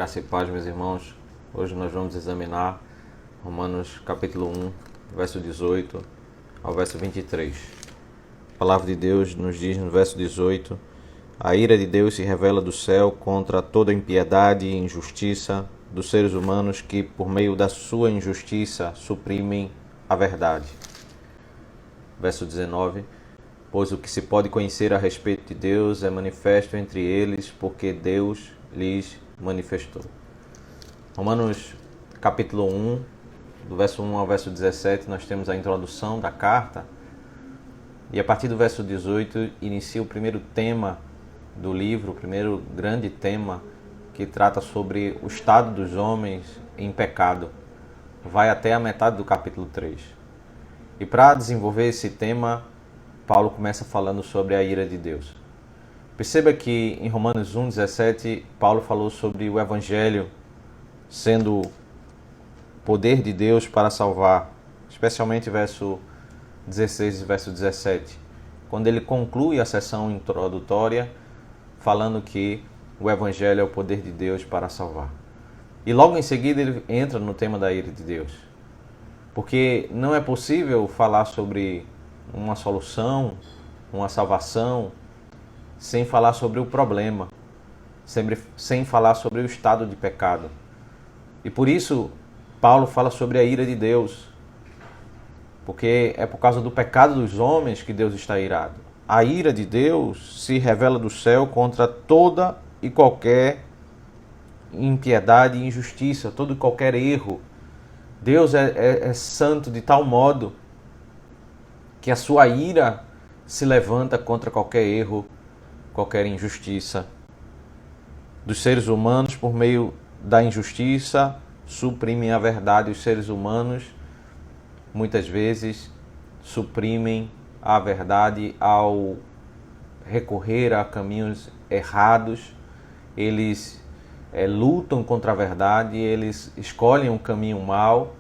Graça e paz, meus irmãos. Hoje nós vamos examinar Romanos capítulo 1, verso 18 ao verso 23. A palavra de Deus nos diz no verso 18: a ira de Deus se revela do céu contra toda impiedade e injustiça dos seres humanos que, por meio da sua injustiça, suprimem a verdade. Verso 19: pois o que se pode conhecer a respeito de Deus é manifesto entre eles, porque Deus lhes manifestou. Romanos capítulo 1, do verso 1 ao verso 17, nós temos a introdução da carta, e a partir do verso 18 inicia o primeiro tema do livro, o primeiro grande tema, que trata sobre o estado dos homens em pecado. Vai até a metade do capítulo 3. E para desenvolver esse tema, Paulo começa falando sobre a ira de Deus. Perceba que em Romanos 1,17, Paulo falou sobre o Evangelho sendo poder de Deus para salvar, especialmente verso 16 e verso 17, quando ele conclui a sessão introdutória falando que o Evangelho é o poder de Deus para salvar. E logo em seguida ele entra no tema da ira de Deus, porque não é possível falar sobre uma solução, uma salvação, sem falar sobre o problema, sem falar sobre o estado de pecado. E por isso Paulo fala sobre a ira de Deus, porque é por causa do pecado dos homens que Deus está irado. A ira de Deus se revela do céu contra toda e qualquer impiedade e injustiça, todo e qualquer erro. Deus é santo de tal modo que a sua ira se levanta contra qualquer erro, qualquer injustiça dos seres humanos. Por meio da injustiça, suprimem a verdade. Os seres humanos, muitas vezes, suprimem a verdade ao recorrer a caminhos errados. Eles lutam contra a verdade, eles escolhem um caminho mau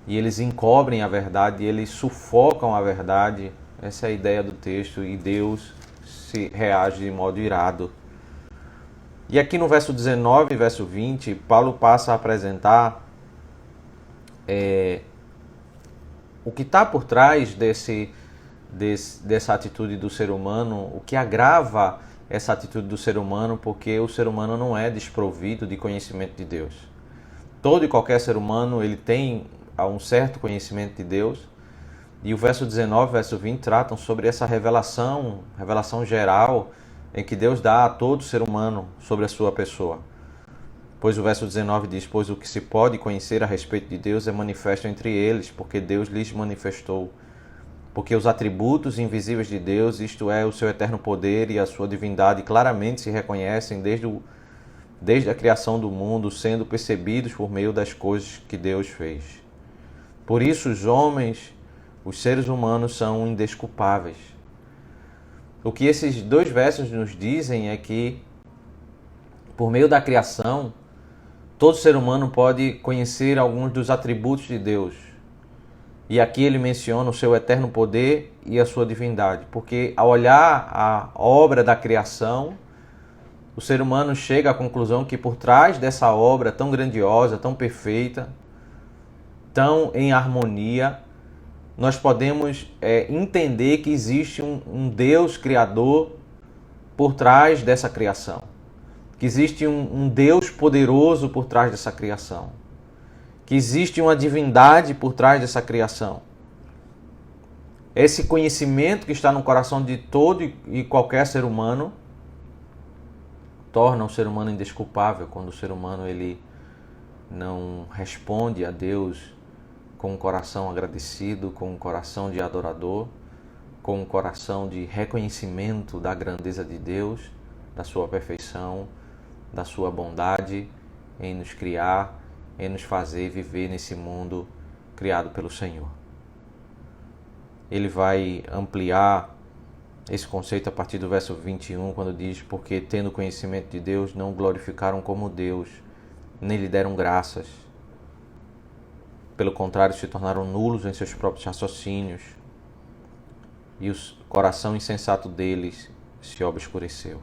e eles encobrem a verdade, eles sufocam a verdade. Essa é a ideia do texto, e Deus se reage de modo irado. E aqui no verso 19 e verso 20, Paulo passa a apresentar o que está por trás dessa atitude do ser humano, o que agrava essa atitude do ser humano, porque o ser humano não é desprovido de conhecimento de Deus. Todo e qualquer ser humano ele tem um certo conhecimento de Deus, e o verso 19 e o verso 20 tratam sobre essa revelação geral em que Deus dá a todo ser humano sobre a sua pessoa. Pois o verso 19 diz: pois o que se pode conhecer a respeito de Deus é manifesto entre eles, porque Deus lhes manifestou. Porque os atributos invisíveis de Deus, isto é, o seu eterno poder e a sua divindade, claramente se reconhecem desde a criação do mundo, sendo percebidos por meio das coisas que Deus fez. Por isso os seres humanos são indesculpáveis. O que esses dois versos nos dizem é que, por meio da criação, todo ser humano pode conhecer alguns dos atributos de Deus. E aqui ele menciona o seu eterno poder e a sua divindade, porque ao olhar a obra da criação, o ser humano chega à conclusão que por trás dessa obra tão grandiosa, tão perfeita, tão em harmonia, nós podemos entender que existe um Deus criador por trás dessa criação, que existe um Deus poderoso por trás dessa criação, que existe uma divindade por trás dessa criação. Esse conhecimento que está no coração de todo e qualquer ser humano torna o ser humano indesculpável quando o ser humano ele não responde a Deus com um coração agradecido, com um coração de adorador, com um coração de reconhecimento da grandeza de Deus, da sua perfeição, da sua bondade em nos criar, em nos fazer viver nesse mundo criado pelo Senhor. Ele vai ampliar esse conceito a partir do verso 21, quando diz: porque tendo conhecimento de Deus, não o glorificaram como Deus, nem lhe deram graças. Pelo contrário, se tornaram nulos em seus próprios raciocínios, e o coração insensato deles se obscureceu.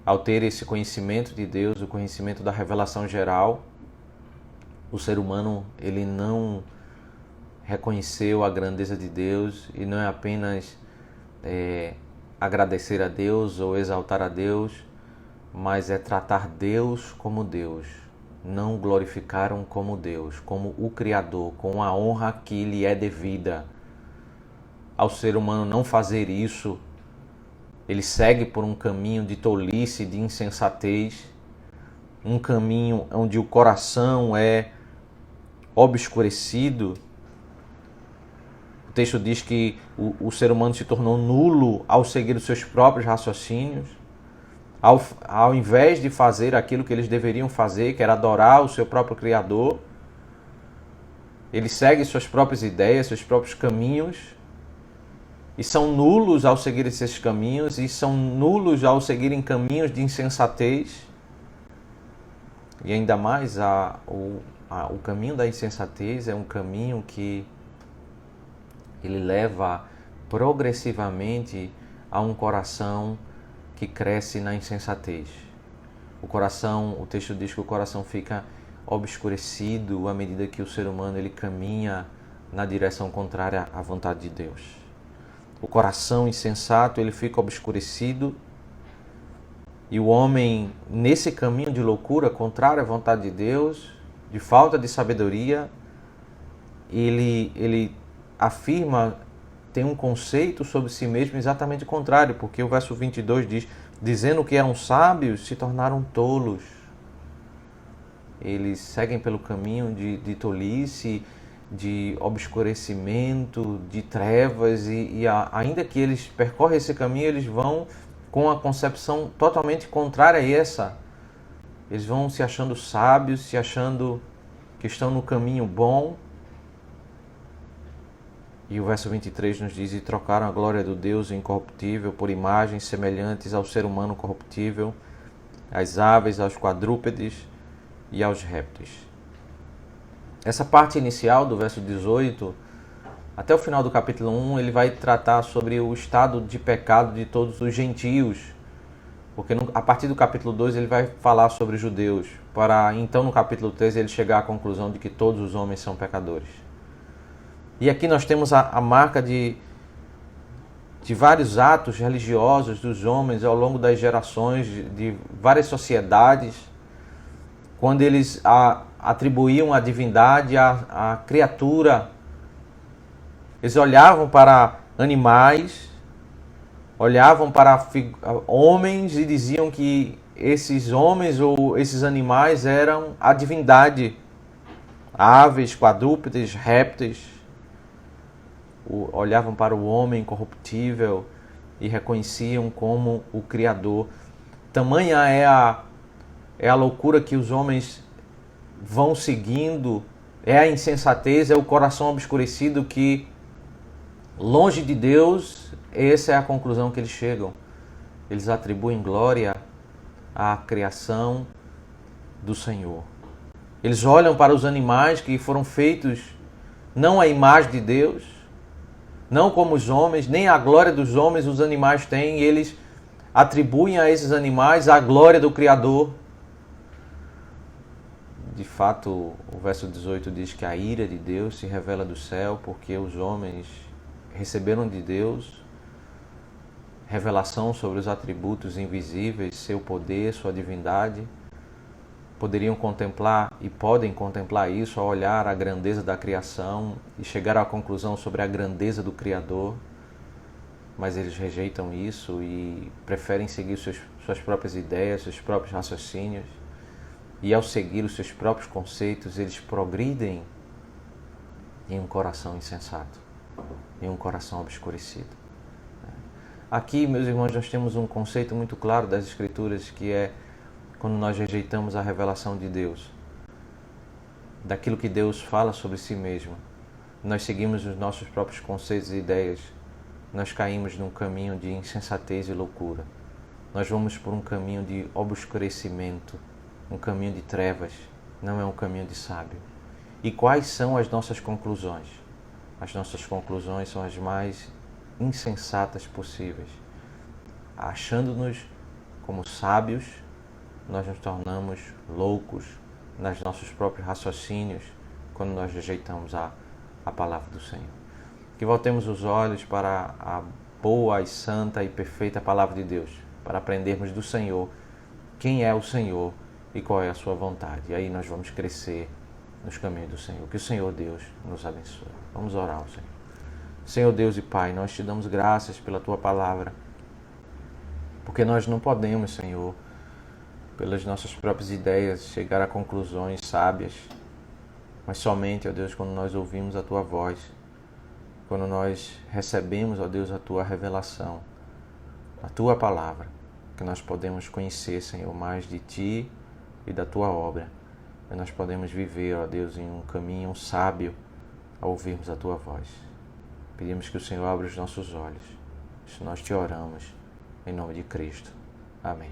Ao ter esse conhecimento de Deus, o conhecimento da revelação geral, o ser humano ele não reconheceu a grandeza de Deus e não é apenas agradecer a Deus ou exaltar a Deus, mas é tratar Deus como Deus. Não glorificaram como Deus, como o Criador, com a honra que lhe é devida. Ao ser humano não fazer isso, ele segue por um caminho de tolice, de insensatez, um caminho onde o coração é obscurecido. O texto diz que o ser humano se tornou nulo ao seguir os seus próprios raciocínios, ao invés de fazer aquilo que eles deveriam fazer, que era adorar o seu próprio Criador. Ele segue suas próprias ideias, seus próprios caminhos, e são nulos ao seguir esses caminhos, e são nulos ao seguirem caminhos de insensatez. E ainda mais, o caminho da insensatez é um caminho que ele leva progressivamente a um coração que cresce na insensatez. O texto diz que o coração fica obscurecido à medida que o ser humano ele caminha na direção contrária à vontade de Deus. O coração insensato ele fica obscurecido e o homem, nesse caminho de loucura, contrário à vontade de Deus, de falta de sabedoria, ele afirma, tem um conceito sobre si mesmo exatamente contrário, porque o verso 22 diz, dizendo que eram sábios, se tornaram tolos. Eles seguem pelo caminho de tolice, de obscurecimento, de trevas, e ainda que eles percorrem esse caminho, eles vão com a concepção totalmente contrária a essa. Eles vão se achando sábios, se achando que estão no caminho bom. E o verso 23 nos diz, e trocaram a glória do Deus incorruptível por imagens semelhantes ao ser humano corruptível, às aves, aos quadrúpedes e aos répteis. Essa parte inicial do verso 18, até o final do capítulo 1, ele vai tratar sobre o estado de pecado de todos os gentios, porque a partir do capítulo 2 ele vai falar sobre os judeus, para então no capítulo 3 ele chegar à conclusão de que todos os homens são pecadores. E aqui nós temos a marca de vários atos religiosos dos homens ao longo das gerações, de várias sociedades, quando eles atribuíam a divindade à criatura. Eles olhavam para animais, olhavam para homens e diziam que esses homens ou esses animais eram a divindade. Aves, quadrúpedes, répteis. Olhavam para o homem corruptível e reconheciam como o Criador. Tamanha é a loucura que os homens vão seguindo, é a insensatez, é o coração obscurecido que, longe de Deus, essa é a conclusão que eles chegam. Eles atribuem glória à criação do Senhor. Eles olham para os animais que foram feitos não à imagem de Deus, não como os homens, nem a glória dos homens os animais têm, e eles atribuem a esses animais a glória do Criador. De fato, o verso 18 diz que a ira de Deus se revela do céu, porque os homens receberam de Deus revelação sobre os atributos invisíveis, seu poder, sua divindade. Poderiam contemplar e podem contemplar isso ao olhar a grandeza da criação e chegar à conclusão sobre a grandeza do Criador, mas eles rejeitam isso e preferem seguir suas próprias ideias, seus próprios raciocínios, e ao seguir os seus próprios conceitos, eles progridem em um coração insensato, em um coração obscurecido. Aqui, meus irmãos, nós temos um conceito muito claro das Escrituras, que é quando nós rejeitamos a revelação de Deus, daquilo que Deus fala sobre si mesmo, nós seguimos os nossos próprios conceitos e ideias, nós caímos num caminho de insensatez e loucura. Nós vamos por um caminho de obscurecimento, um caminho de trevas, não é um caminho de sábio. E quais são as nossas conclusões? As nossas conclusões são as mais insensatas possíveis, achando-nos como sábios, nós nos tornamos loucos nos nossos próprios raciocínios quando nós rejeitamos a palavra do Senhor. Que voltemos os olhos para a boa e santa e perfeita palavra de Deus, para aprendermos do Senhor quem é o Senhor e qual é a sua vontade. E aí nós vamos crescer nos caminhos do Senhor. Que o Senhor Deus nos abençoe. Vamos orar ao Senhor. Senhor Deus e Pai, nós te damos graças pela tua palavra, porque nós não podemos, Senhor, pelas nossas próprias ideias, chegar a conclusões sábias, mas somente, ó Deus, quando nós ouvimos a tua voz, quando nós recebemos, ó Deus, a tua revelação, a tua palavra, que nós podemos conhecer, Senhor, mais de ti e da tua obra, e nós podemos viver, ó Deus, em um caminho sábio ao ouvirmos a tua voz. Pedimos que o Senhor abra os nossos olhos. Isso nós te oramos, em nome de Cristo. Amém.